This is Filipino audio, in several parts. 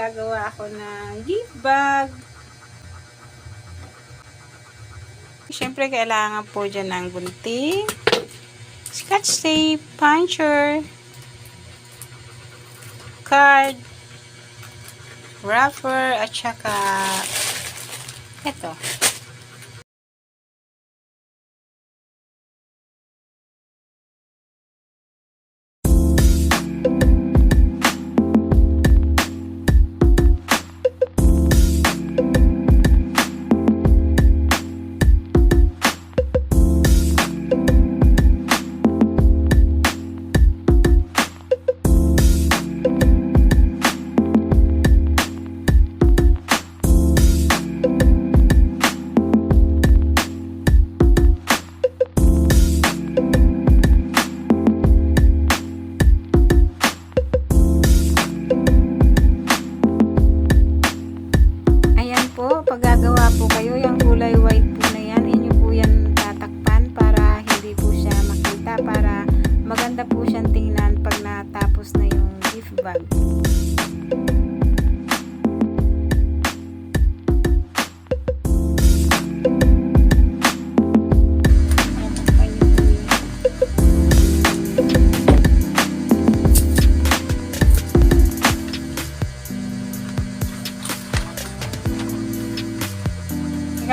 gagawa ako ng gift bag. Siyempre, kailangan po dyan ng gunting, scotch tape, puncher, card, wrapper, at saka ito. Pag gagawa po kayo, yung kulay white po na yan, inyo po yan tatakpan para hindi po siya makita, para maganda po siyang tingnan pag natapos na yung gift bag.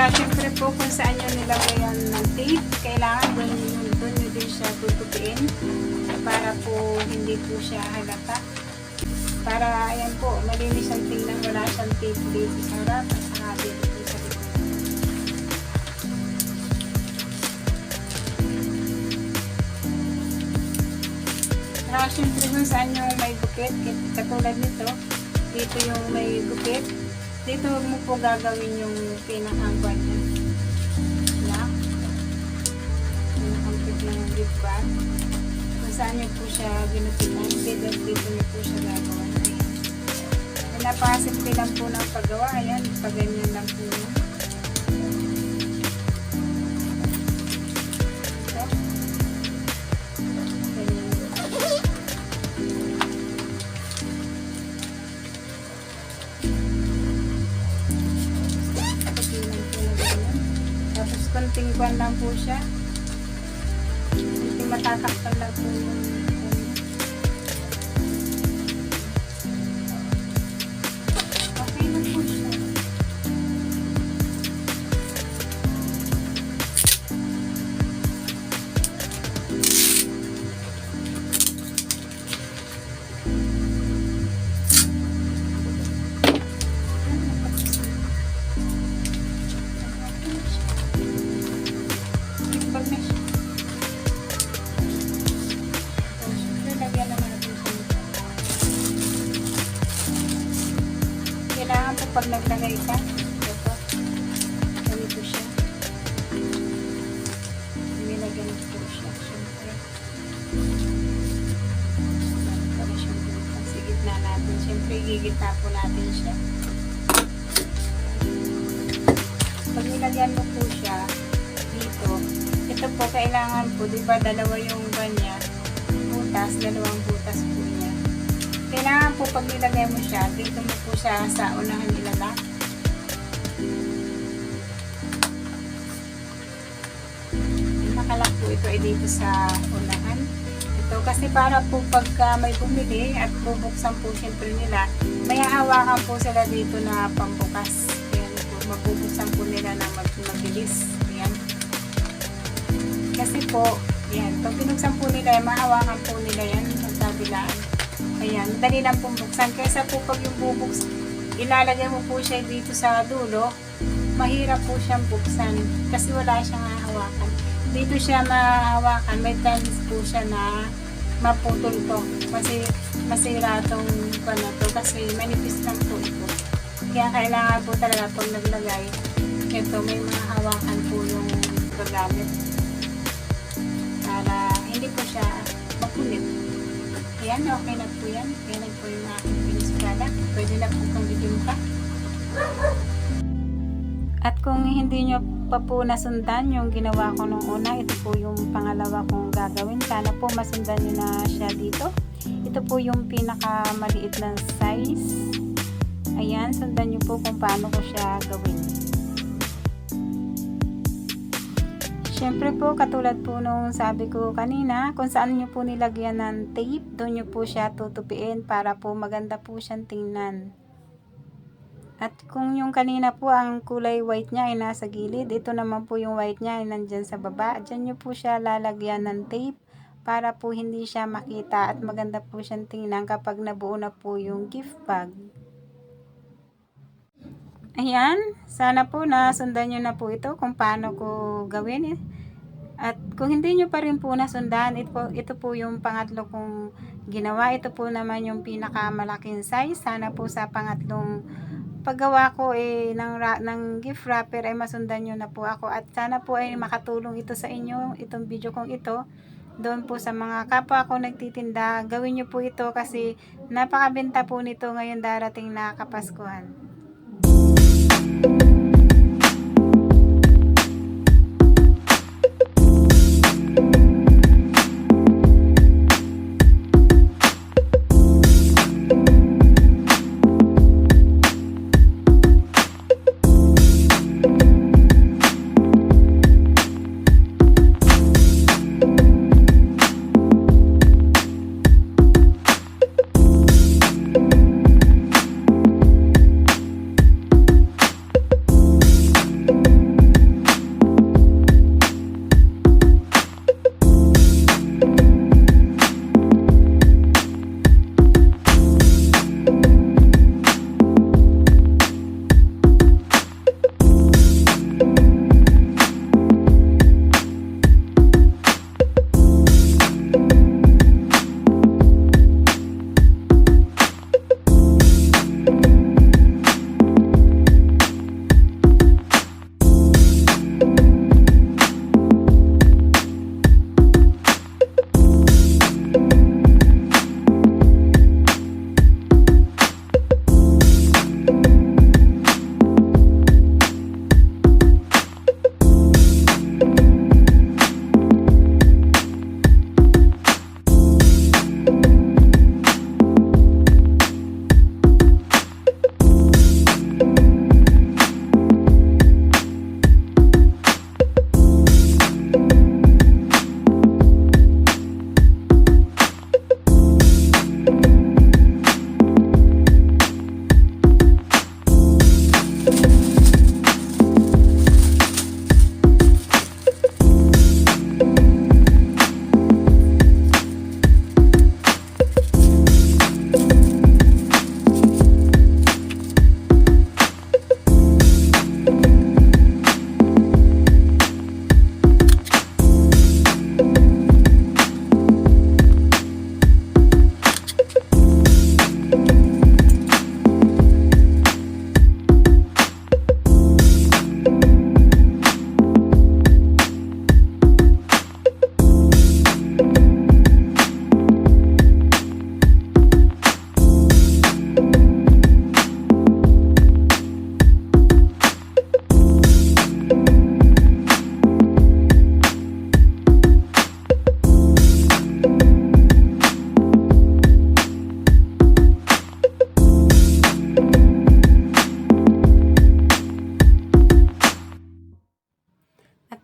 Siyempre po kung saan nyo nilagayan ng tape, kailangan doon nyo din siya tutupiin para po hindi po siya halata. Para ayan po, malinis ang tingnan, wala siyang tape dito sa harap at saka dito sa likod. Saka siyempre kung saan yung may gupit, katulad nito, dito yung may gupit. Dito mo po gagawin yung pinakangkwan niya. Yan. Pinakangkit ng gift bag. Kung saan niyo po siya ginupitan, dito niyo po siya gagawin. Ayan. Napakasimple lang po ng paggawa. Ayan, paganyan lang po yun. Konting kwan lang po siya. Konting matatakpan lang po yung okay na po siya. Kailangan po pag naglagay ka, ito, ganito siya. Nilagyan po siya. Siyempre, para siya sa gitna natin. Siyempre, gigitna po natin siya. Pag nilagyan mo po siya dito, ito po kailangan po, diba dalawa yung banya, butas, dalawang butas po niya. Kailangan po pag nilagay mo siya, dito mo po siya sa unahan ilagay. Nakalak po ito ay dito sa unahan. Ito kasi para po pagka may bumili at bubuksan po siyempre nila, may hahawakan po sila dito na pambukas. Ayan po, mabubuksan po nila na mabilis. Ayan. Kasi po, ayan, pag binuksan po nila, mahawakan po nila yan, magkabilaan. Ayan, madali lang pong buksan. Kaysa po pag yung bubuksan, ilalagay mo po siya dito sa dulo, mahirap po siyang buksan kasi wala siyang hahawakan. Dito siya mahahawakan, may chance po siya na maputol to. Kasi masira tong na to kasi manipis lang po ito. Kaya kailangan po talaga pag naglagay, ito may mga hawakan po yung gagamit para hindi po siya mapunit. Ayan, okay na po yan. Ayan na po yung aking finished product. Pwede na po kang bigyan pa. At kung hindi nyo pa po nasundan yung ginawa ko nung una, ito po yung pangalawa kong gagawin. Sana po masundan nyo na siya dito. Ito po yung pinakamaliit na size. Ayan, sundan nyo po kung paano ko siya gawin. Siyempre po, katulad po nung sabi ko kanina, kung saan nyo po nilagyan ng tape, doon nyo po siya tutupiin para po maganda po siyang tingnan. At kung yung kanina po ang kulay white niya ay nasa gilid, ito naman po yung white niya ay nandyan sa baba. Diyan nyo po siya lalagyan ng tape para po hindi siya makita at maganda po siyang tingnan kapag nabuo na po yung gift bag. Ayan, sana po nasundan nyo na po ito kung paano ko gawin. At kung hindi nyo pa rin po nasundan, ito po yung pangatlo kong ginawa. Ito po naman yung pinakamalaking size. Sana po sa pangatlong paggawa ko ng gift wrapper ay masundan nyo na po ako. At sana po ay makatulong ito sa inyo, itong video kong ito. Doon po sa mga kapwa ko nagtitinda, gawin nyo po ito kasi napakabenta po nito ngayon darating na Kapaskuhan.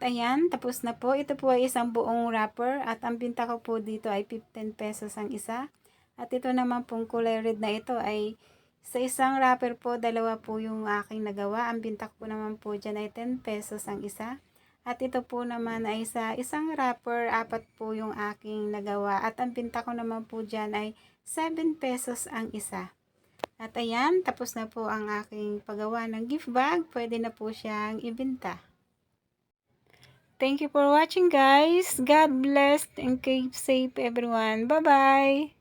Ayan, tapos na po. Ito po ay isang buong wrapper at ang binta ko po dito ay 15 pesos ang isa. At ito naman pong kulay red na ito ay sa isang wrapper po, dalawa po yung aking nagawa. Ang binta ko po naman po dyan ay 10 pesos ang isa. At ito po naman ay sa isang wrapper, 4 po yung aking nagawa. At ang binta ko naman po dyan ay 7 pesos ang isa. At ayan, tapos na po ang aking paggawa ng gift bag. Pwede na po siyang ibenta. Thank you for watching, guys. God bless and keep safe everyone. Bye-bye.